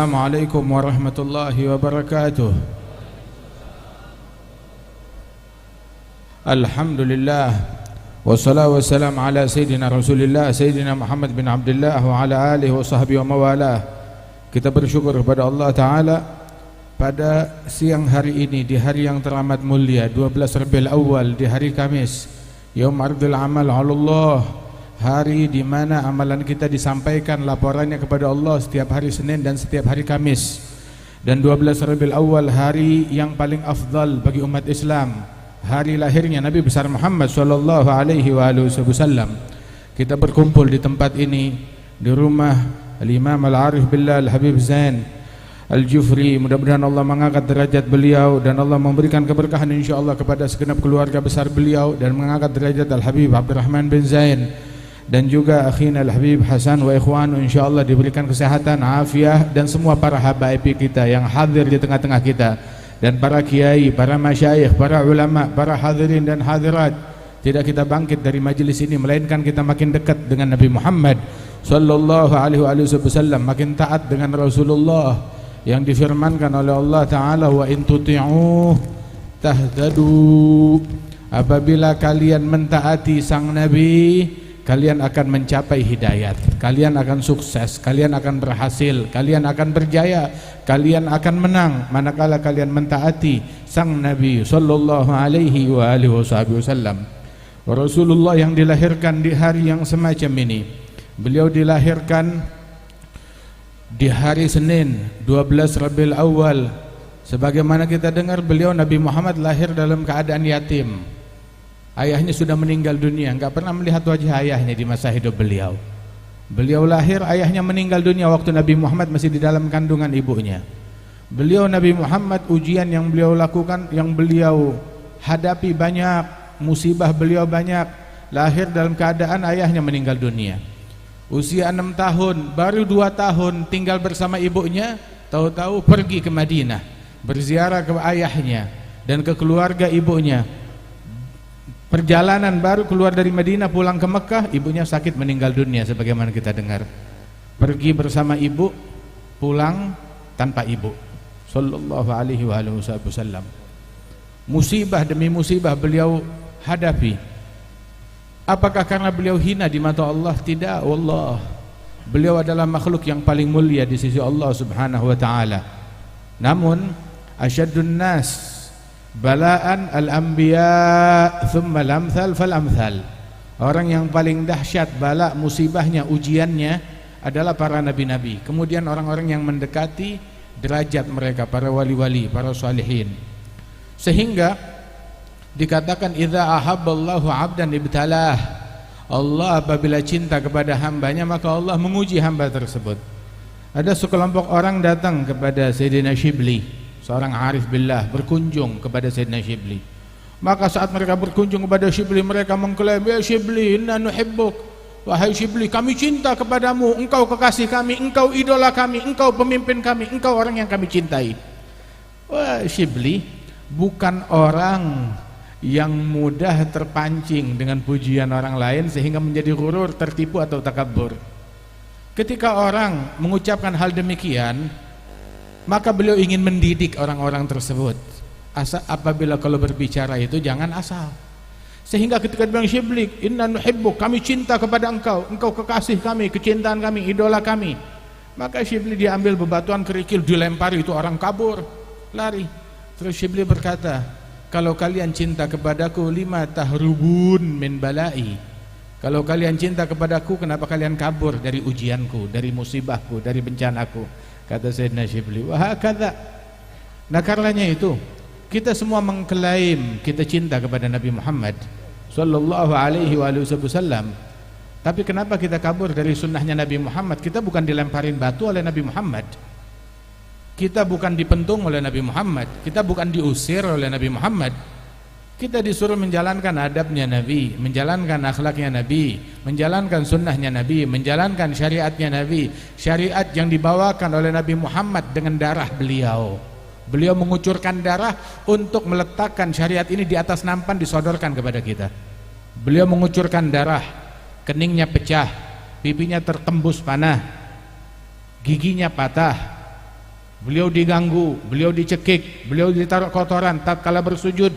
Assalamualaikum warahmatullahi wabarakatuh. Alhamdulillah wassalatu wassalamu ala sayyidina Rasulillah sayyidina Muhammad bin Abdullah wa ala alihi wa sahbihi wa mawalah. Kita bersyukur kepada Allah Ta'ala pada siang hari ini, di hari yang teramat mulia 12 Rabiul Awal, di hari Kamis, Yaum Ardul Amal 'ala Allah, hari di mana amalan kita disampaikan laporannya kepada Allah setiap hari Senin dan setiap hari Kamis. Dan 12 Rabiul Awal, hari yang paling afdal bagi umat Islam, hari lahirnya Nabi besar Muhammad sallallahu alaihi wasallam. Kita berkumpul di tempat ini, di rumah Al-Imam Al-Arif Billah Al-Habib Zain Al-Jufri. Mudah-mudahan Allah mengangkat derajat beliau dan Allah memberikan keberkahan insyaallah kepada segenap keluarga besar beliau, dan mengangkat derajat Al-Habib Abdurrahman bin Zain dan juga akhina Al-Habib Hasan wa ikhwanu, insyaallah diberikan kesehatan, afiah, dan semua para habaib kita yang hadir di tengah-tengah kita, dan para kiai, para masyayikh, para ulama, para hadirin dan hadirat. Tidak kita bangkit dari majelis ini melainkan kita makin dekat dengan Nabi Muhammad sallallahu alaihi wasallam, makin taat dengan Rasulullah yang difirmankan oleh Allah Ta'ala, wa in tuti'uh tahtadu, apabila kalian mentaati sang Nabi, kalian akan mencapai hidayat, kalian akan sukses, kalian akan berhasil, kalian akan berjaya, kalian akan menang manakala kalian mentaati sang Nabi sallallahu alaihi wasallam. Rasulullah yang dilahirkan di hari yang semacam ini, beliau dilahirkan di hari Senin 12 Rabiul Awal. Sebagaimana kita dengar, beliau Nabi Muhammad lahir dalam keadaan yatim. Ayahnya sudah meninggal dunia, enggak pernah melihat wajah ayahnya di masa hidup beliau. Beliau lahir, ayahnya meninggal dunia waktu Nabi Muhammad masih di dalam kandungan ibunya. Beliau Nabi Muhammad, ujian yang beliau lakukan, yang beliau hadapi banyak, musibah beliau banyak. Lahir dalam keadaan ayahnya meninggal dunia. Usia 6 tahun, baru 2 tahun tinggal bersama ibunya, tahu-tahu pergi ke Madinah, berziarah ke ayahnya dan ke keluarga ibunya. Perjalanan baru keluar dari Madinah pulang ke Mekah, ibunya sakit meninggal dunia sebagaimana kita dengar. Pergi bersama ibu, pulang tanpa ibu sallallahu alaihi wasallam. Musibah demi musibah beliau hadapi. Apakah karena beliau hina di mata Allah? Tidak, wallah. Beliau adalah makhluk yang paling mulia di sisi Allah Subhanahu wa taala. Namun asyaddun nas balaan al-anbiya thumma al-amthal fal-amthal. Orang yang paling dahsyat bala, musibahnya, ujiannya adalah para nabi-nabi, kemudian orang-orang yang mendekati derajat mereka, para wali-wali, para salihin. Sehingga dikatakan idza ahabballahu 'abdan ibtalah. Allah apabila cinta kepada hambanya, maka Allah menguji hamba tersebut. Ada sekelompok orang datang kepada Sayyidina Shibli, seorang arif billah, berkunjung kepada Sayyidina Shibli. Maka saat mereka berkunjung kepada Shibli, mereka mengklaim, ya Shibli, inna nuhibbuk, wahai Shibli, kami cinta kepadamu, engkau kekasih kami, engkau idola kami, engkau pemimpin kami, engkau orang yang kami cintai. Wah, Shibli bukan orang yang mudah terpancing dengan pujian orang lain sehingga menjadi ghurur, tertipu atau takabur. Ketika orang mengucapkan hal demikian, maka beliau ingin mendidik orang-orang tersebut. Apabila kalau berbicara itu jangan asal. Sehingga ketika bilang Shibli, inna nuhibbuk, kami cinta kepada engkau, engkau kekasih kami, kecintaan kami, idola kami. Maka Shibli diambil bebatuan kerikil, dilempari, itu orang kabur, lari. Terus Shibli berkata, kalau kalian cinta kepadaku, lima tahrubun min balai. Kalau kalian cinta kepadaku, kenapa kalian kabur dari ujianku, dari musibahku, dari bencanaku? Kata Sayyidina Shibli, wah kata. Nah karenanya itu, kita semua mengklaim kita cinta kepada Nabi Muhammad sallallahu alaihi wasallam. Tapi kenapa kita kabur dari sunnahnya Nabi Muhammad? Kita bukan dilemparin batu oleh Nabi Muhammad, kita bukan dipentung oleh Nabi Muhammad, kita bukan diusir oleh Nabi Muhammad. Kita disuruh menjalankan adabnya Nabi, menjalankan akhlaknya Nabi, menjalankan sunnahnya Nabi, menjalankan syariatnya Nabi, syariat yang dibawakan oleh Nabi Muhammad dengan darah beliau. Beliau mengucurkan darah untuk meletakkan syariat ini di atas nampan, disodorkan kepada kita. Beliau mengucurkan darah, keningnya pecah, pipinya tertembus panah, giginya patah, beliau diganggu, beliau dicekik, beliau ditaruh kotoran tatkala bersujud,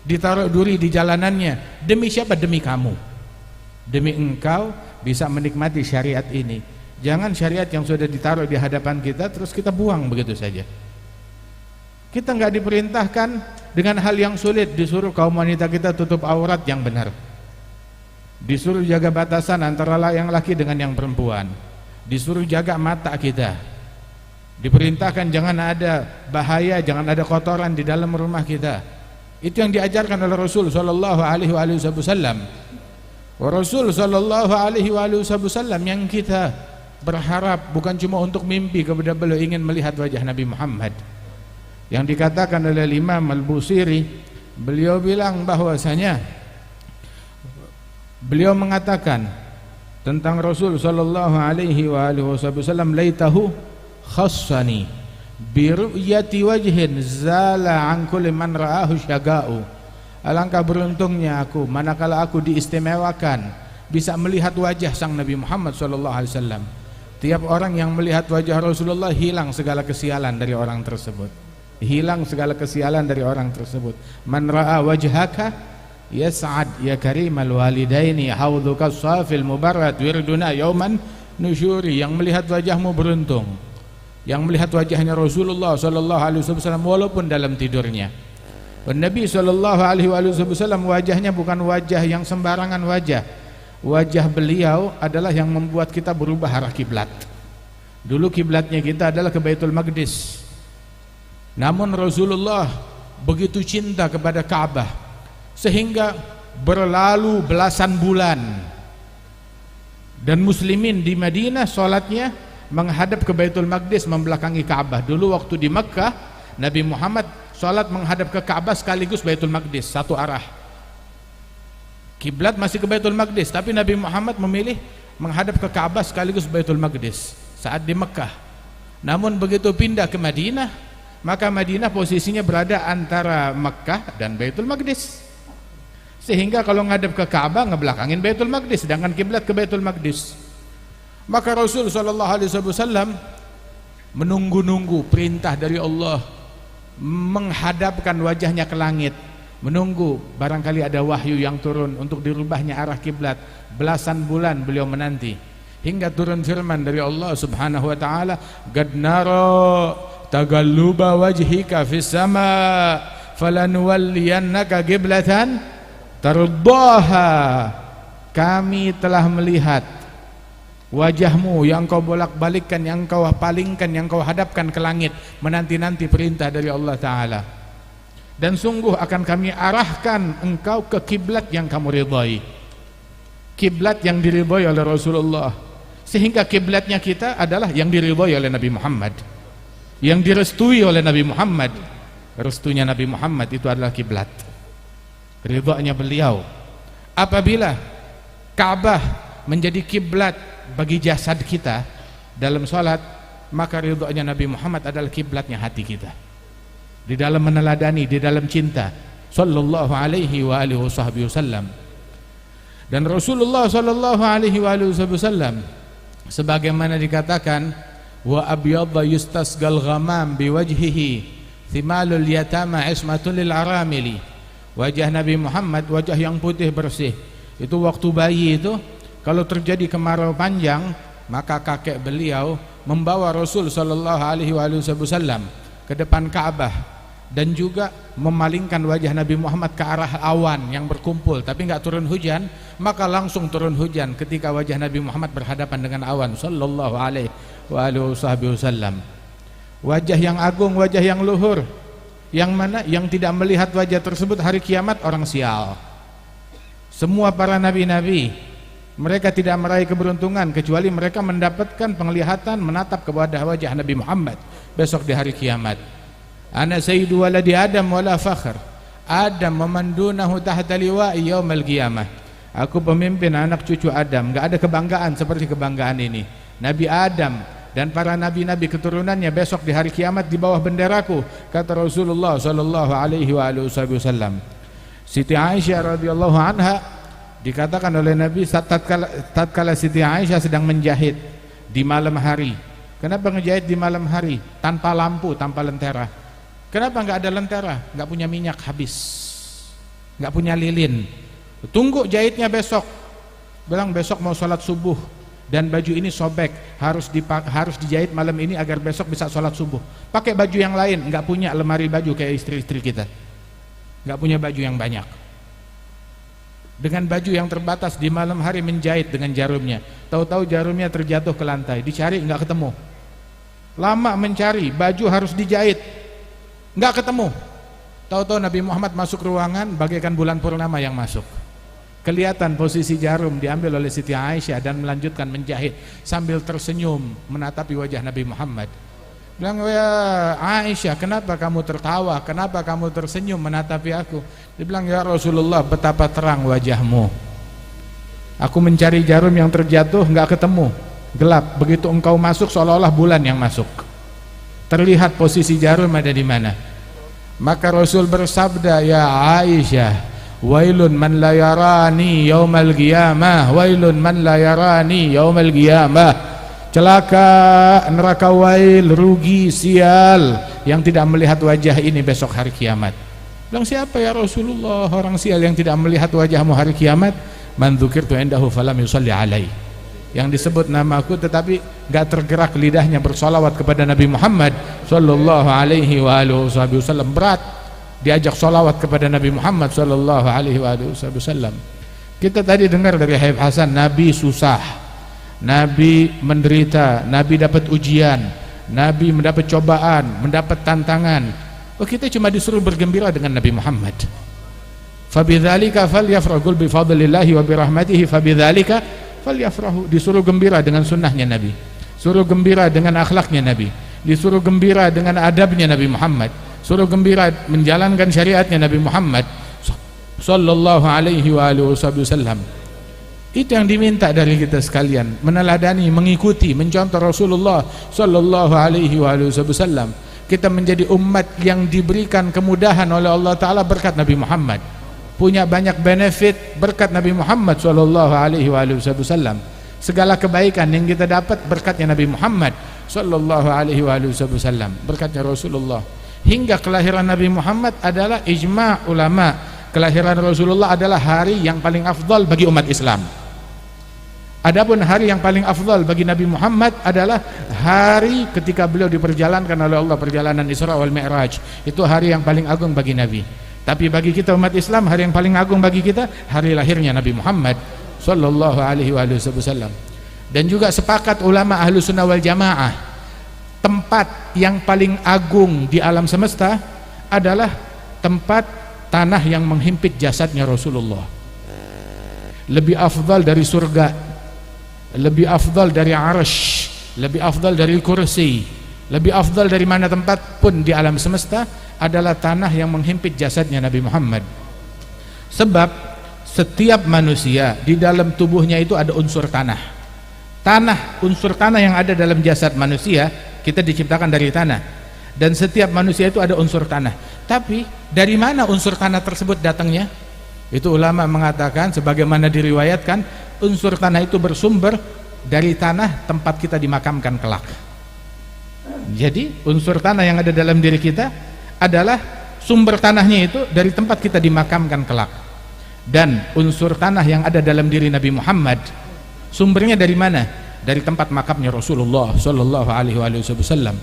ditaruh duri di jalanannya. Demi siapa? Demi kamu, demi engkau bisa menikmati syariat ini. Jangan syariat yang sudah ditaruh di hadapan kita terus kita buang begitu saja. Kita nggak diperintahkan dengan hal yang sulit, disuruh kaum wanita kita tutup aurat yang benar, disuruh jaga batasan antara yang laki dengan yang perempuan, disuruh jaga mata kita, diperintahkan jangan ada bahaya, jangan ada kotoran di dalam rumah kita. Itu yang diajarkan oleh Rasul sallallahu alaihi wasallam. Rasul sallallahu alaihi wasallam yang kita berharap bukan cuma untuk mimpi kepada beliau ingin melihat wajah Nabi Muhammad. Yang dikatakan oleh Imam Al-Busiri, beliau bilang bahwasanya beliau mengatakan tentang Rasul sallallahu alaihi wasallam, laitahu khassani bi ru'yati wajhin zala an kulli man ra'ahu syaga'u. Alangkah beruntungnya aku manakala aku diistimewakan bisa melihat wajah sang Nabi Muhammad sallallahu alaihi wasallam. Tiap orang yang melihat wajah Rasulullah hilang segala kesialan dari orang tersebut. Hilang segala kesialan dari orang tersebut. Man ra'a wajhaka yas'ad ya karimal walidaini haudhuka safil mubarrad wirduna yauman nusyuri. Yang melihat wajahmu beruntung, yang melihat wajahnya Rasulullah sallallahu alaihi wasallam walaupun dalam tidurnya. Dan Nabi sallallahu alaihi wasallam wajahnya bukan wajah yang sembarangan wajah. Wajah beliau adalah yang membuat kita berubah arah kiblat. Dulu kiblatnya kita adalah ke Baitul Maqdis. Namun Rasulullah begitu cinta kepada Ka'bah sehingga berlalu belasan bulan dan muslimin di Madinah sholatnya menghadap ke Baitul Maqdis membelakangi Ka'bah. Dulu waktu di Mekkah Nabi Muhammad sholat menghadap ke Ka'bah sekaligus Baitul Maqdis, satu arah. Kiblat masih ke Baitul Maqdis, tapi Nabi Muhammad memilih menghadap ke Ka'bah sekaligus Baitul Maqdis saat di Mekkah. Namun begitu pindah ke Madinah, maka Madinah posisinya berada antara Mekkah dan Baitul Maqdis, sehingga kalau ngadep ke Ka'bah ngebelakangin Baitul Maqdis, sedangkan kiblat ke Baitul Maqdis. Maka Rasul sallallahu alaihi wasallam menunggu-nunggu perintah dari Allah, menghadapkan wajahnya ke langit, menunggu barangkali ada wahyu yang turun untuk dirubahnya arah kiblat. Belasan bulan beliau menanti hingga turun firman dari Allah Subhanahu wa taala, "Qad nara tagalluba wajhika fis sama falanuwalliyannaka qiblatan tardaha." Kami telah melihat wajahmu yang kau bolak-balikkan, yang kau palingkan, yang kau hadapkan ke langit, menanti-nanti perintah dari Allah Ta'ala. Dan sungguh akan kami arahkan engkau ke kiblat yang kamu ridhai, kiblat yang diridhai oleh Rasulullah. Sehingga kiblatnya kita adalah yang diridhai oleh Nabi Muhammad, yang direstui oleh Nabi Muhammad. Restunya Nabi Muhammad itu adalah kiblat, ridhanya beliau. Apabila Ka'bah menjadi kiblat bagi jasad kita dalam salat, maka ridhanya Nabi Muhammad adalah kiblatnya hati kita, di dalam meneladani, di dalam cinta sallallahu alaihi wa alihi wasallam. Dan Rasulullah sallallahu alaihi wa alihi wasallam sebagaimana dikatakan, wa abyadha yustasgal ghamam biwajhihi thimalul yatama ismatul lil aramili. Wajah Nabi Muhammad wajah yang putih bersih. Itu waktu bayi itu kalau terjadi kemarau panjang, maka kakek beliau membawa Rasul sallallahu alaihi wasallam ke depan Ka'bah dan juga memalingkan wajah Nabi Muhammad ke arah awan yang berkumpul, tapi enggak turun hujan, maka langsung turun hujan ketika wajah Nabi Muhammad berhadapan dengan awan sallallahu alaihi wasallam. Wajah yang agung, wajah yang luhur, yang mana yang tidak melihat wajah tersebut hari kiamat orang sial. Semua para nabi-nabi mereka tidak meraih keberuntungan kecuali mereka mendapatkan penglihatan menatap kepada wajah Nabi Muhammad besok di hari kiamat. Ana sayyidu waladi Adam wala fakhr. Adam memandunahu tahta liwa'i yaumal qiyamah. Aku pemimpin anak cucu Adam, enggak ada kebanggaan seperti kebanggaan ini. Nabi Adam dan para nabi-nabi keturunannya besok di hari kiamat di bawah benderaku, kata Rasulullah sallallahu alaihi wasallam. Siti Aisyah radhiyallahu anha dikatakan oleh Nabi tatkala Siti Aisyah sedang menjahit di malam hari, Kenapa ngejahit di malam hari tanpa lampu, tanpa lentera? Kenapa nggak ada lentera? Nggak punya minyak, habis. Nggak punya lilin. Tunggu jahitnya besok. Bilang besok mau sholat subuh dan baju ini sobek, harus dijahit malam ini agar besok bisa sholat subuh. Pakai baju yang lain. Nggak punya lemari baju kayak istri-istri kita. Nggak punya baju yang banyak. Dengan baju yang terbatas di malam hari menjahit dengan jarumnya. Tahu-tahu jarumnya terjatuh ke lantai, dicari nggak ketemu. Lama mencari, baju harus dijahit, nggak ketemu. Tahu-tahu Nabi Muhammad masuk ruangan bagaikan bulan purnama yang masuk. Kelihatan posisi jarum diambil oleh Siti Aisyah dan melanjutkan menjahit sambil tersenyum menatapi wajah Nabi Muhammad. Bilang, ya Aisyah, kenapa kamu tertawa? Kenapa kamu tersenyum menatapi aku? Dia bilang, ya Rasulullah, betapa terang wajahmu. Aku mencari jarum yang terjatuh, nggak ketemu, gelap. Begitu engkau masuk, seolah-olah bulan yang masuk. Terlihat posisi jarum ada di mana. Maka Rasul bersabda, ya Aisyah, wailun man la yarani yaumal qiyamah, wailun man la yarani yaumal qiyamah. Celaka, neraka, wail, rugi, sial yang tidak melihat wajah ini besok hari kiamat. Bilang, siapa ya Rasulullah orang sial yang tidak melihat wajahmu hari kiamat? Man dzukirtu indahu falam yusalli alai. Yang disebut namaku tetapi gak tergerak lidahnya bersolawat kepada Nabi Muhammad sallallahu alaihi wasallam. Berat diajak solawat kepada Nabi Muhammad sallallahu alaihi wasallam. Kita tadi dengar dari Habib Hasan, Nabi susah, Nabi menderita, Nabi dapat ujian, Nabi mendapat cobaan, mendapat tantangan. Oh, kita cuma disuruh bergembira dengan Nabi Muhammad. Fabidzalika falyafrahul bifadlillahi wa birahmatihi fabidzalika falyafrahu. Disuruh gembira dengan sunnahnya Nabi, suruh gembira dengan akhlaknya Nabi, disuruh gembira dengan adabnya Nabi Muhammad, suruh gembira menjalankan syariatnya Nabi Muhammad sallallahu alaihi wasallam. Itu yang diminta dari kita sekalian, meneladani, mengikuti, mencontoh Rasulullah sallallahu alaihi wasallam. Kita menjadi umat yang diberikan kemudahan oleh Allah Ta'ala berkat Nabi Muhammad, punya banyak benefit berkat Nabi Muhammad sallallahu alaihi wasallam. Segala kebaikan yang kita dapat berkatnya Nabi Muhammad sallallahu alaihi wasallam, berkatnya Rasulullah. Hingga kelahiran Nabi Muhammad adalah ijma' ulama, kelahiran Rasulullah adalah hari yang paling afdal bagi umat Islam. Adapun hari yang paling afdal bagi Nabi Muhammad adalah hari ketika beliau diperjalankan oleh Allah, perjalanan Isra wal Mi'raj. Itu hari yang paling agung bagi Nabi. Tapi bagi kita umat Islam, hari yang paling agung bagi kita hari lahirnya Nabi Muhammad sallallahu alaihi wasallam. Dan juga sepakat ulama ahlu sunnah wal jamaah, tempat yang paling agung di alam semesta adalah tempat tanah yang menghimpit jasadnya Rasulullah. Lebih afdal dari surga, lebih afdal dari arsy, lebih afdal dari kursi, lebih afdal dari mana tempat pun di alam semesta adalah tanah yang menghimpit jasadnya Nabi Muhammad. Sebab setiap manusia di dalam tubuhnya itu ada unsur tanah. Tanah, unsur tanah yang ada dalam jasad manusia, kita diciptakan dari tanah. Dan setiap manusia itu ada unsur tanah. Tapi dari mana unsur tanah tersebut datangnya? Itu ulama mengatakan, sebagaimana diriwayatkan, unsur tanah itu bersumber dari tanah tempat kita dimakamkan kelak. Jadi unsur tanah yang ada dalam diri kita adalah sumber tanahnya itu dari tempat kita dimakamkan kelak. Dan unsur tanah yang ada dalam diri Nabi Muhammad, sumbernya dari mana? Dari tempat makamnya Rasulullah sallallahu alaihi wasallam.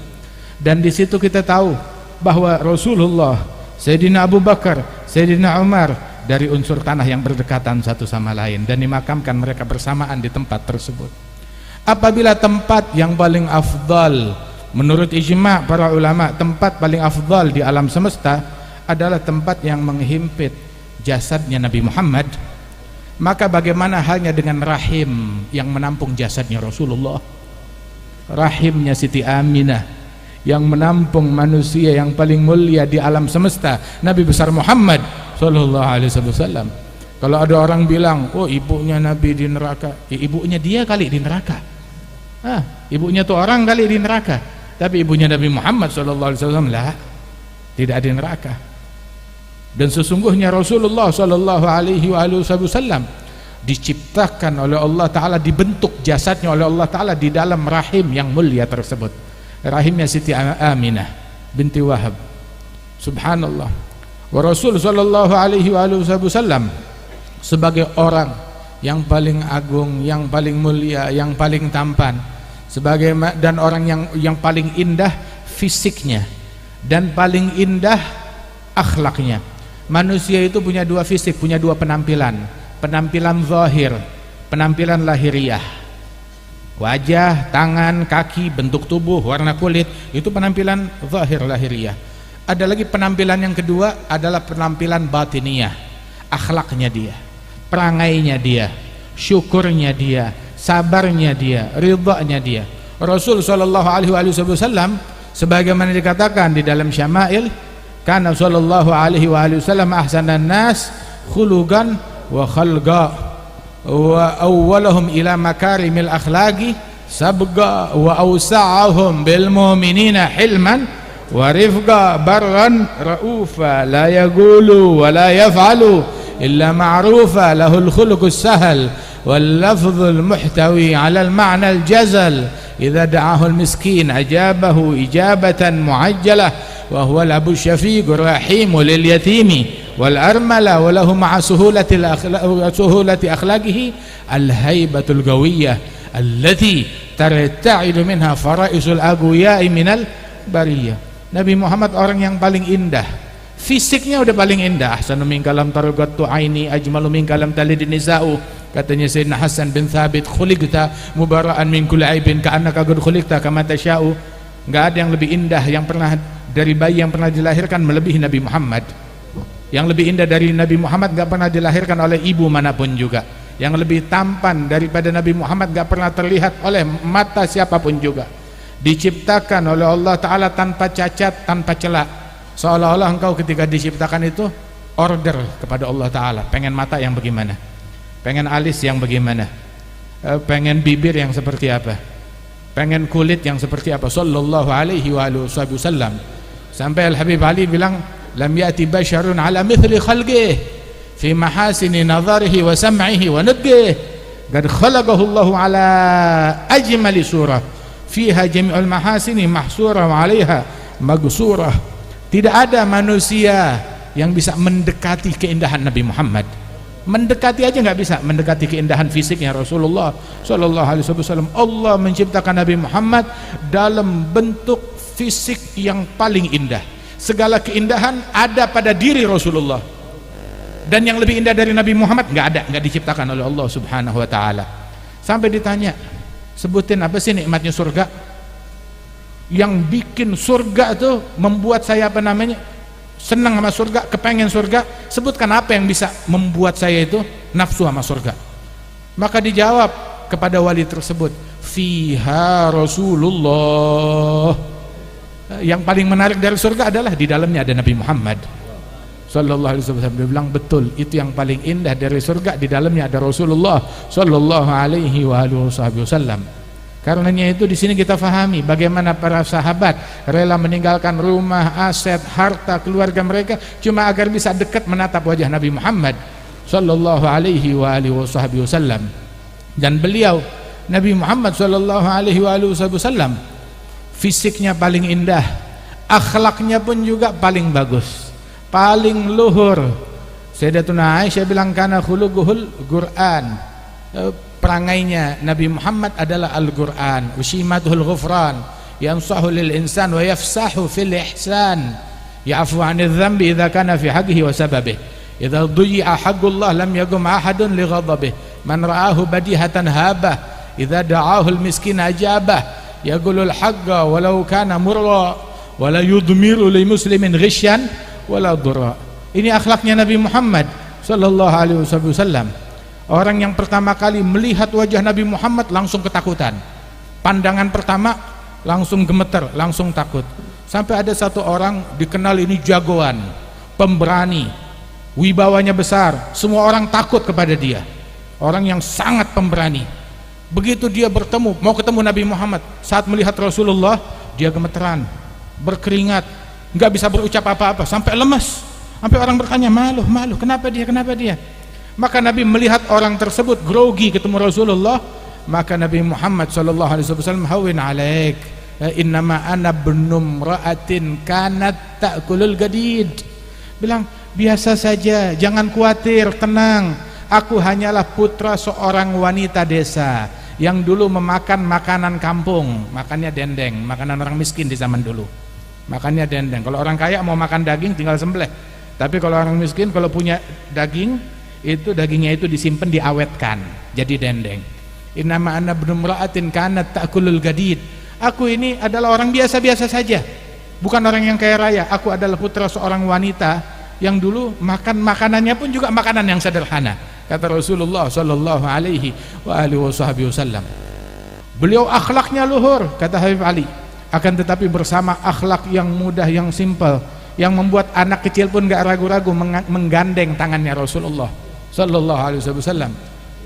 Dan di situ kita tahu bahwa Rasulullah, Sayyidina Abu Bakar, Sayyidina Umar dari unsur tanah yang berdekatan satu sama lain dan dimakamkan mereka bersamaan di tempat tersebut. Apabila tempat yang paling afdal menurut ijma' para ulama, tempat paling afdal di alam semesta adalah tempat yang menghimpit jasadnya Nabi Muhammad, maka bagaimana halnya dengan rahim yang menampung jasadnya Rasulullah, rahimnya Siti Aminah yang menampung manusia yang paling mulia di alam semesta, Nabi besar Muhammad sallallahu alaihi wasallam. Kalau ada orang bilang, oh ibunya Nabi di neraka, ya, ibunya dia kali di neraka. Ibunya tuh orang kali di neraka. Tapi ibunya Nabi Muhammad sallallahu alaihi wasallam lah, tidak di neraka. Dan sesungguhnya Rasulullah sallallahu alaihi wasallam diciptakan oleh Allah Ta'ala, dibentuk jasadnya oleh Allah Ta'ala di dalam rahim yang mulia tersebut, rahimnya Siti Aminah binti Wahab. Subhanallah. Wa Rasul sallallahu alaihi wasallam sebagai orang yang paling agung, yang paling mulia, yang paling tampan, dan orang yang paling indah fisiknya dan paling indah akhlaknya. Manusia itu punya dua fisik, punya dua penampilan. Penampilan zahir, penampilan lahiriah. Wajah, tangan, kaki, bentuk tubuh, warna kulit, itu penampilan zahir lahiriah. Ada lagi penampilan yang kedua adalah penampilan batiniyah. Akhlaknya dia, perangainya dia, syukurnya dia, sabarnya dia, ridhanya dia. Rasul sallallahu alaihi wasallam sebagaimana dikatakan di dalam Syama'il, kana sallallahu alaihi wasallam ahsanan nas khuluqan wa khalqa wa awwalahum ila makarimil akhlaqi sabqa wa awsa'ahum bil mu'minina hilman wa rifqa barran ra'ufa la yaqulu wa la yaf'alu illa ma'rufa lahul khuluqus sahal wal lafdhul muhtawi 'ala al ma'na al jazal idza da'ahu al miskin ajabahu ijabatan mu'ajjalah wa huwa al abu syafiq rahim lil yatimi wal armala wa lahu ma'a suhulati akhlaqihi al haibatul qawiyyah allati tarta'idu minha fara'isul aqwiya'i minal bariyah. Nabi Muhammad orang yang paling indah, fisiknya udah paling indah. Ahsanu min kalam tarqatu aini ajmalu min kalam talidin nisa'u, katanya Sayyidina Hasan bin Thabit, khuliqta mubara'an min kulli aibin ka'annaka qad khuliqta kama tasha'u. Enggak ada yang lebih indah yang pernah dari bayi yang pernah dilahirkan melebihi Nabi Muhammad. Yang lebih indah dari Nabi Muhammad enggak pernah dilahirkan oleh ibu manapun juga. Yang lebih tampan daripada Nabi Muhammad enggak pernah terlihat oleh mata siapapun juga. Diciptakan oleh Allah Ta'ala tanpa cacat, tanpa celak. Seolah-olah engkau ketika diciptakan itu order kepada Allah Ta'ala, pengen mata yang bagaimana, pengen alis yang bagaimana, pengen bibir yang seperti apa, pengen kulit yang seperti apa. Sallallahu alaihi wasallam. Sampai Al-Habib Ali bilang, lam ya'ti basharun ala mithli khalqih fi mahasini nazarihi wa sam'ihi wa nutqihi qad khalaqahu Allah ala ajmali surah fiha jami'ul mahasini mahsurah wa 'alaiha maghsurah. Tidak ada manusia yang bisa mendekati keindahan Nabi Muhammad. Mendekati aja nggak bisa, mendekati keindahan fisiknya Rasulullah sallallahu alaihi wasallam. Allah menciptakan Nabi Muhammad dalam bentuk fisik yang paling indah. Segala keindahan ada pada diri Rasulullah. Dan yang lebih indah dari Nabi Muhammad nggak ada, nggak diciptakan oleh Allah Subhanahu wa taala. Sampai ditanya, sebutin apa sih nikmatnya surga? Yang bikin surga tuh membuat saya apa namanya senang sama surga, kepengen surga. Sebutkan apa yang bisa membuat saya itu nafsu sama surga. Maka dijawab kepada wali tersebut, fiha Rasulullah. Yang paling menarik dari surga adalah di dalamnya ada Nabi Muhammad sallallahu alaihi wasallam. Dia bilang betul, itu yang paling indah dari surga, di dalamnya ada Rasulullah sallallahu alaihi wasallam. Karenanya itu di sini kita fahami bagaimana para sahabat rela meninggalkan rumah, aset, harta, keluarga mereka cuma agar bisa dekat menatap wajah Nabi Muhammad sallallahu alaihi wasallam. Dan beliau Nabi Muhammad sallallahu alaihi wasallam fisiknya paling indah, akhlaknya pun juga paling bagus, paling luhur. Sayyidatuna Aisyah bilang kana khuluquhul Qur'an, perangainya Nabi Muhammad adalah Al-Qur'an. Ushimatuhul ghufran, yansahu lil insan wa yafsahu fil ihsan, ya'fu 'anil dhanbi idza kana fi haqqihi wa sababihi, idza dhuyya haqqullah lam yaqum ahadun li ghadabihi, man ra'ahu badihatan habah, idza da'ahu al miskin ajabah, yaqulul haqqa walau kana murra wa la yudmiru li muslimin ghishyan wala dhurra. Ini akhlaknya Nabi Muhammad sallallahu alaihi wasallam. Orang yang pertama kali melihat wajah Nabi Muhammad langsung ketakutan. Pandangan pertama langsung gemeter, langsung takut. Sampai ada satu orang dikenal ini jagoan, pemberani, wibawanya besar, semua orang takut kepada dia. Orang yang sangat pemberani. Begitu dia bertemu, mau ketemu Nabi Muhammad, saat melihat Rasulullah dia gemeteran, berkeringat, nggak bisa berucap apa-apa, sampai lemas. Sampai orang bertanya, malu, kenapa dia? Maka Nabi melihat orang tersebut grogi ketemu Rasulullah, maka Nabi Muhammad sallallahu alaihi wasallam, hawin alaik, innama ana ibnu ra'atin kanat ta'kulul gadid. Bilang, biasa saja, jangan khawatir, tenang. Aku hanyalah putra seorang wanita desa yang dulu memakan makanan kampung, makannya dendeng, makanan orang miskin di zaman dulu. Makannya dendeng. Kalau orang kaya mau makan daging tinggal sembelih. Tapi kalau orang miskin kalau punya daging, itu dagingnya itu disimpan, diawetkan jadi dendeng. Innama ana ibnu imra'atin kanat ta'kulul gadid. Aku ini adalah orang biasa-biasa saja, bukan orang yang kaya raya. Aku adalah putra seorang wanita yang dulu makan makanannya pun juga makanan yang sederhana, kata Rasulullah sallallahu alaihi wasallam. Beliau akhlaknya luhur, kata Habib Ali, akan tetapi bersama akhlak yang mudah, yang simpel, yang membuat anak kecil pun gak ragu-ragu menggandeng tangannya Rasulullah sallallahu alaihi wasallam.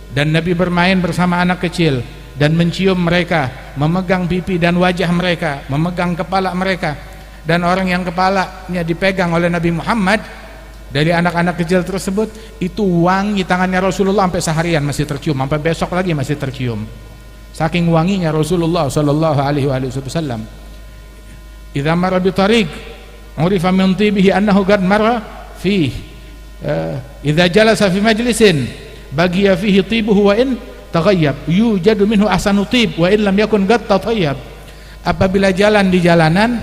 Dan Nabi bermain bersama anak kecil dan mencium mereka, memegang pipi dan wajah mereka, memegang kepala mereka. Dan orang yang kepalanya dipegang oleh Nabi Muhammad dari anak-anak kecil tersebut, itu wangi tangannya Rasulullah sampai seharian masih tercium, sampai besok lagi masih tercium, saking wanginya Rasulullah sallallahu alaihi wasallam. Idza marra bi tariq urifa min tibihi annahu qad marra fihi. Idza jalasa fi majlisin bagiya fihi tibuhu wa in taghayyab yujadu minhu ahsanu tib wa in lam yakun qad tatayyab. Apabila jalan di jalanan,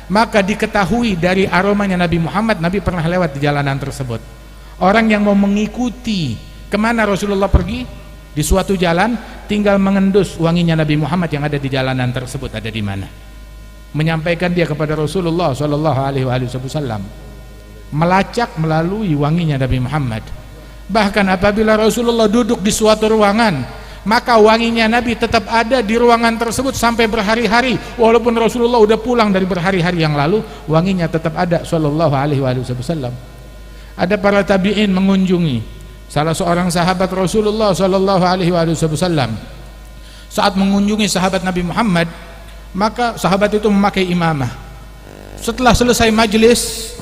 maka diketahui dari aromanya Nabi Muhammad, Nabi pernah lewat di jalanan tersebut. Orang yang mau mengikuti kemana Rasulullah pergi di suatu jalan, tinggal mengendus wanginya Nabi Muhammad yang ada di jalanan tersebut ada di mana, menyampaikan dia kepada Rasulullah sallallahu alaihi wasallam, melacak melalui wanginya Nabi Muhammad. Bahkan apabila Rasulullah duduk di suatu ruangan, maka wanginya Nabi tetap ada di ruangan tersebut sampai berhari-hari. Walaupun Rasulullah udah pulang dari berhari-hari yang lalu, wanginya tetap ada sallallahu alaihi wasallam. Ada para tabi'in mengunjungi salah seorang sahabat Rasulullah sallallahu alaihi wasallam. Saat mengunjungi sahabat Nabi Muhammad, maka sahabat itu memakai imamah. Setelah selesai majelis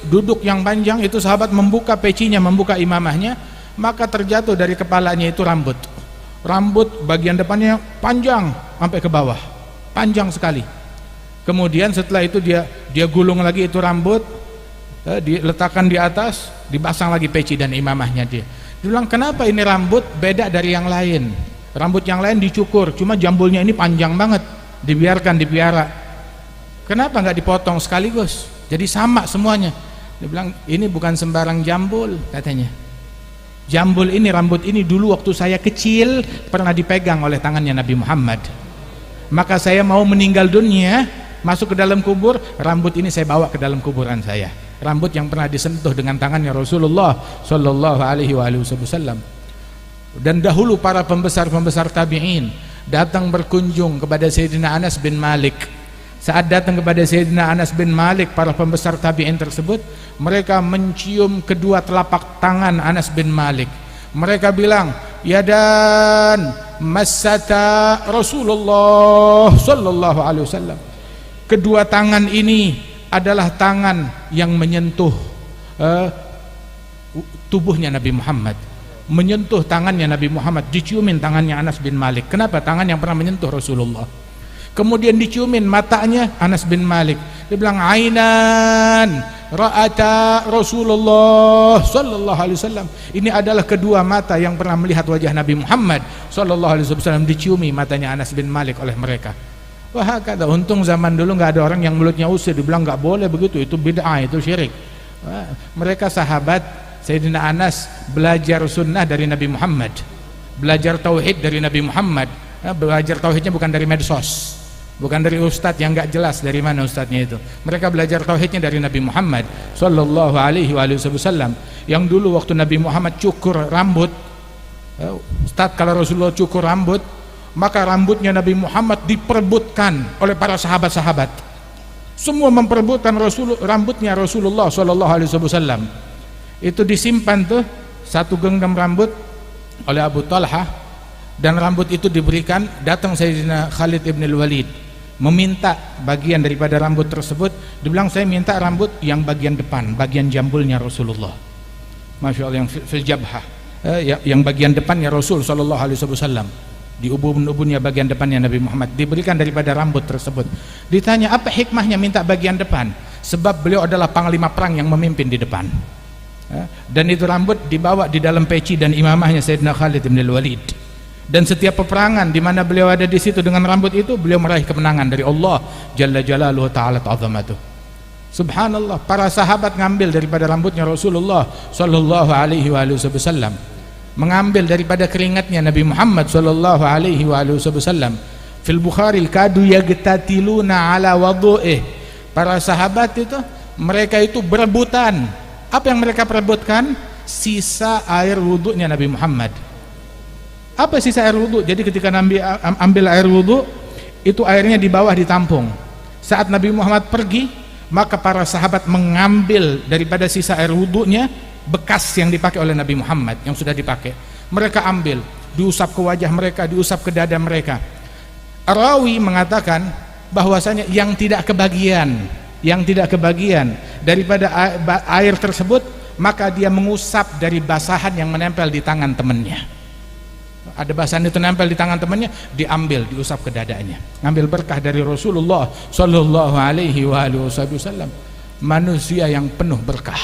duduk yang panjang, itu sahabat membuka pecinya, membuka imamahnya, maka terjatuh dari kepalanya itu rambut bagian depannya panjang sampai ke bawah, panjang sekali. Kemudian setelah itu dia gulung lagi itu rambut, diletakkan di atas, dipasang lagi peci dan imamahnya. Dia bilang, kenapa ini rambut beda dari yang lain? Rambut yang lain dicukur, cuma jambulnya ini panjang banget, dibiarkan dipiara. Kenapa nggak dipotong sekaligus jadi sama semuanya? Dia bilang, ini bukan sembarang jambul, katanya. Jambul ini, rambut ini dulu waktu saya kecil pernah dipegang oleh tangannya Nabi Muhammad. Maka saya mau meninggal dunia, masuk ke dalam kubur, rambut ini saya bawa ke dalam kuburan saya. Rambut yang pernah disentuh dengan tangannya Rasulullah sallallahu alaihi wasallam. Dan dahulu para pembesar-pembesar tabi'in datang berkunjung kepada Sayyidina Anas bin Malik. Saat datang kepada Sayyidina Anas bin Malik, para pembesar tabi'in tersebut, mereka mencium kedua telapak tangan Anas bin Malik. Mereka bilang, ya dan masata Rasulullah sallallahu alaihi wasallam. Kedua tangan ini adalah tangan yang menyentuh tubuhnya Nabi Muhammad, menyentuh tangannya Nabi Muhammad, diciumin tangannya Anas bin Malik. Kenapa? Tangan yang pernah menyentuh Rasulullah. Kemudian diciumin matanya Anas bin Malik. Dia bilang, ainan ra'ata Rasulullah sallallahu alaihi wasallam. Ini adalah kedua mata yang pernah melihat wajah Nabi Muhammad sallallahu alaihi wasallam. Diciumi matanya Anas bin Malik oleh mereka. Wah, kata, untung zaman dulu nggak ada orang yang mulutnya usir, dibilang nggak boleh begitu, itu bid'ah, itu syirik. Wah, mereka sahabat Sayyidina Anas belajar sunnah dari Nabi Muhammad, belajar tauhid dari Nabi Muhammad. Belajar tauhidnya bukan dari medsos, bukan dari ustadz yang nggak jelas dari mana ustadznya itu. Mereka belajar tauhidnya dari Nabi Muhammad sallallahu alaihi wasallam. Yang dulu waktu Nabi Muhammad cukur rambut, ustadz, kalau Rasulullah cukur rambut, maka rambutnya Nabi Muhammad diperebutkan oleh para sahabat-sahabat. Semua memperebutkan rambutnya Rasulullah sallallahu alaihi wasallam. Itu disimpan tuh satu genggam rambut oleh Abu Talha, dan rambut itu diberikan. Datang Sayyidina Khalid ibn al-Walid meminta bagian daripada rambut tersebut. Dibilang, saya minta rambut yang bagian depan, bagian jambulnya Rasulullah. Masya Allah, yang fil jabhah, yang bagian depannya Rasul sallallahu alaihi wasallam, di ubun-ubunnya bagian depannya Nabi Muhammad, diberikan daripada rambut tersebut. Ditanya apa hikmahnya minta bagian depan? Sebab beliau adalah panglima perang yang memimpin di depan. Dan itu rambut dibawa di dalam peci dan imamahnya Sayyidina Khalid bin Walid. Dan setiap peperangan di mana beliau ada di situ dengan rambut itu, beliau meraih kemenangan dari Allah Jalla Jalaluhu Ta'ala Ta'zamatuh. Subhanallah, para sahabat ngambil daripada rambutnya Rasulullah sallallahu alaihi wasallam, mengambil daripada keringatnya Nabi Muhammad sallallahu alaihi wasallam. Fil Bukhari, kadu yagtatiluna ala wudu'ih. Para sahabat itu, mereka itu berebutan. Apa yang mereka perebutkan? Sisa air wudunya Nabi Muhammad. Apa sisa air wudu? Jadi ketika Nabi ambil air wudu, itu airnya di bawah ditampung. Saat Nabi Muhammad pergi, maka para sahabat mengambil daripada sisa air wudunya bekas yang dipakai oleh Nabi Muhammad, yang sudah dipakai. Mereka ambil, diusap ke wajah mereka, diusap ke dada mereka. Rawi mengatakan bahwasanya yang tidak kebagian daripada air tersebut, maka dia mengusap dari basahan yang menempel di tangan temannya. Ada basahan itu nempel di tangan temannya, diambil, diusap ke dadanya. Ngambil berkah dari Rasulullah sallallahu alaihi wasallam. Manusia yang penuh berkah,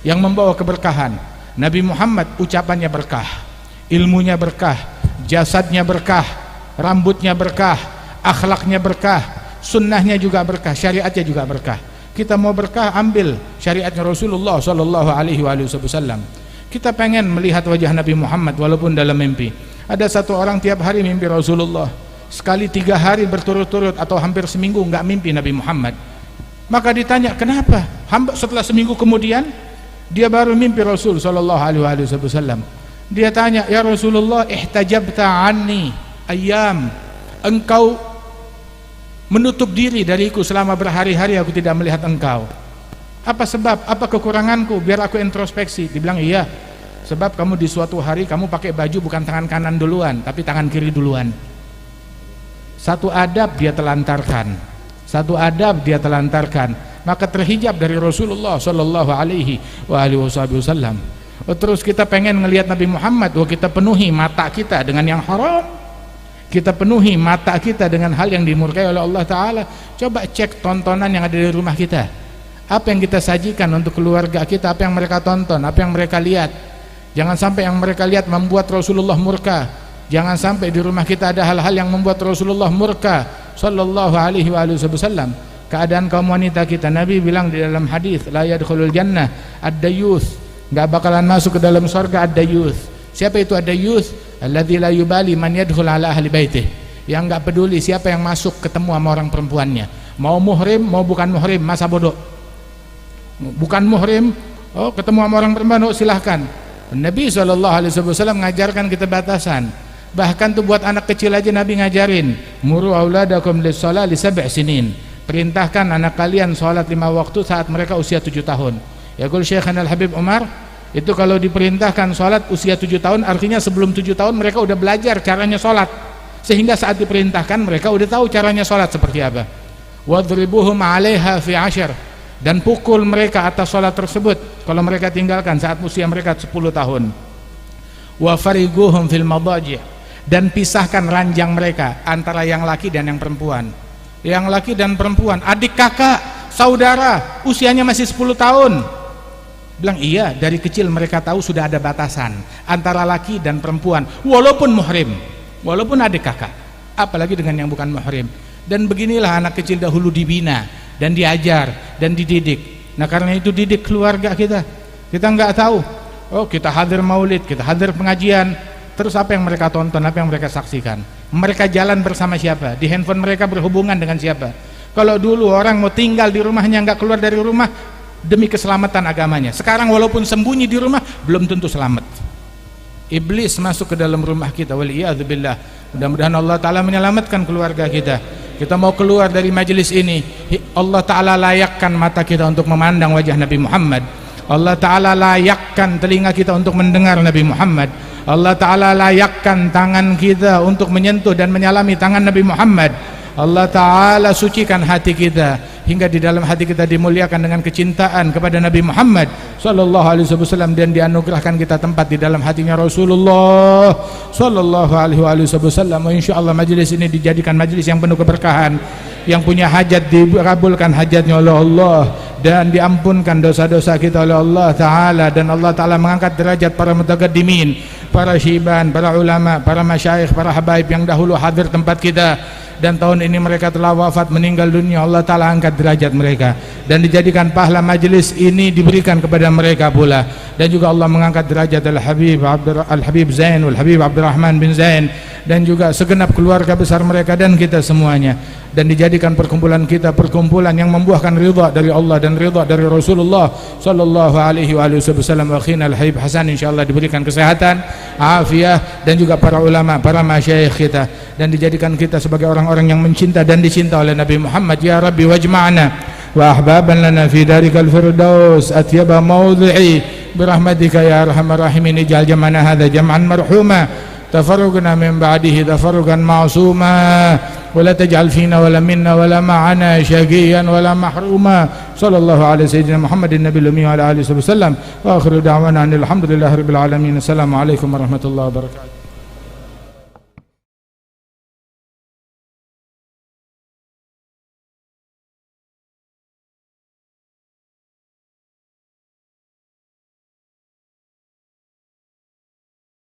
yang membawa keberkahan. Nabi Muhammad ucapannya berkah, ilmunya berkah, jasadnya berkah, rambutnya berkah, akhlaknya berkah, sunnahnya juga berkah, syariatnya juga berkah. Kita mau berkah, ambil syariatnya Rasulullah sallallahu alaihi wasallam. Kita pengen melihat wajah Nabi Muhammad walaupun dalam mimpi. Ada satu orang tiap hari mimpi Rasulullah, sekali 3 hari berturut-turut atau hampir seminggu nggak mimpi Nabi Muhammad. Maka ditanya kenapa? Setelah seminggu kemudian dia baru mimpi Rasul sallallahu alaihi wasallam. Dia tanya, ya Rasulullah, ihtajabta anni ayyam, engkau menutup diri dariku selama berhari-hari, aku tidak melihat engkau. Apa sebab? Apa kekuranganku? Biar aku introspeksi. Dibilang, iya, sebab kamu di suatu hari kamu pakai baju bukan tangan kanan duluan, tapi tangan kiri duluan. Satu adab dia telantarkan, maka terhijab dari Rasulullah sallallahu alaihi wasallam. Terus kita pengen ngelihat Nabi Muhammad, kita penuhi mata kita dengan yang haram, kita penuhi mata kita dengan hal yang dimurkai oleh Allah Ta'ala. Coba cek tontonan yang ada di rumah kita. Apa yang kita sajikan untuk keluarga kita, apa yang mereka tonton, apa yang mereka lihat. Jangan sampai yang mereka lihat membuat Rasulullah murka. Jangan sampai di rumah kita ada hal-hal yang membuat Rasulullah murka sallallahu alaihi wasallam. Keadaan kaum wanita kita, Nabi bilang di dalam hadis, la yadkhulul jannah ad-dayuth, enggak bakalan masuk ke dalam surga ad-dayuth. Siapa itu ad-dayuth? Alladzi la yubali man yadkhul ala ahli baitih, yang enggak peduli siapa yang masuk ketemu sama orang perempuannya, mau muhrim mau bukan muhrim, masa bodoh. Bukan muhrim, ketemu sama orang perempuan, silahkan. Nabi SAW mengajarkan kita batasan. Bahkan tuh buat anak kecil aja Nabi ngajarin, muru auladakum lis-shalah li 7 sinin. Perintahkan anak kalian sholat 5 waktu saat mereka usia 7 tahun. Ya qul Syekhana Al-Habib Umar, itu kalau diperintahkan sholat usia 7 tahun, artinya sebelum 7 tahun mereka udah belajar caranya sholat, sehingga saat diperintahkan mereka udah tahu caranya sholat seperti apa. Wadribuhum 'alaiha fi 'ashr, dan pukul mereka atas sholat tersebut kalau mereka tinggalkan saat usia mereka 10 tahun. Wa fariguhum fil madaji', dan pisahkan ranjang mereka antara yang laki dan yang perempuan. Yang laki dan perempuan, adik kakak, saudara, usianya masih 10 tahun. Bilang iya, dari kecil mereka tahu sudah ada batasan antara laki dan perempuan, walaupun muhrim, walaupun adik kakak, apalagi dengan yang bukan muhrim. Dan beginilah anak kecil dahulu dibina dan diajar dan dididik. Nah karena itu didik keluarga kita. Kita nggak tahu, kita hadir maulid, kita hadir pengajian, terus apa yang mereka tonton, apa yang mereka saksikan, mereka jalan bersama siapa, di handphone mereka berhubungan dengan siapa. Kalau dulu orang mau tinggal di rumahnya nggak keluar dari rumah demi keselamatan agamanya, sekarang walaupun sembunyi di rumah belum tentu selamat. Iblis masuk ke dalam rumah kita, waliyadzubillah. Mudah-mudahan Allah Ta'ala menyelamatkan keluarga kita. Kita mau keluar dari majelis ini, Allah Ta'ala layakkan mata kita untuk memandang wajah Nabi Muhammad. Allah Ta'ala layakkan telinga kita untuk mendengar Nabi Muhammad. Allah Ta'ala layakkan tangan kita untuk menyentuh dan menyalami tangan Nabi Muhammad. Allah Ta'ala sucikan hati kita hingga di dalam hati kita dimuliakan dengan kecintaan kepada Nabi Muhammad sallallahu alaihi wasallam, dan dianugerahkan kita tempat di dalam hatinya Rasulullah sallallahu alaihi wasallam. Insyaallah majelis ini dijadikan majelis yang penuh keberkahan, yang punya hajat dikabulkan hajatnya oleh Allah dan diampunkan dosa-dosa kita oleh Allah Ta'ala, dan Allah Ta'ala mengangkat derajat para mutaqaddimin, para syiban, para ulama, para masyayikh, para habaib yang dahulu hadir tempat kita dan tahun ini mereka telah wafat meninggal dunia. Allah Ta'ala angkat derajat mereka dan dijadikan pahala majelis ini diberikan kepada mereka pula, dan juga Allah mengangkat derajat Al-Habib Zain, Al-Habib Abdurrahman bin Zain, dan juga segenap keluarga besar mereka dan kita semuanya, dan dijadikan perkumpulan kita perkumpulan yang membuahkan ridha dari Allah dan ridha dari Rasulullah sallallahu alaihi wasallam. Wa khina Al-Habib Hasan insyaallah diberikan kesehatan, afiah, dan juga para ulama, para masyayikh kita, dan dijadikan kita sebagai orang-orang yang mencinta dan dicinta oleh Nabi Muhammad. Ya Rabbi wajma'na wa ahbaban lana fi darikal firdaus atyaba mawdhi'i birahmatika ya arhamar rahimin. Ij'al jam'ana hadza jam'an marhuma tafarruqna min ba'dihi tafarruqan ma'suma wa la taj'al fina wa la minna wa la ma'ana syaqiyan wa la mahruma. Sallallahu alaihi sayyidina Muhammadin nabiyil ummi wa ala alihi wasallam. Wa akhiru da'wana alhamdulillahi rabbil alamin. Assalamualaikum warahmatullahi wabarakatuh.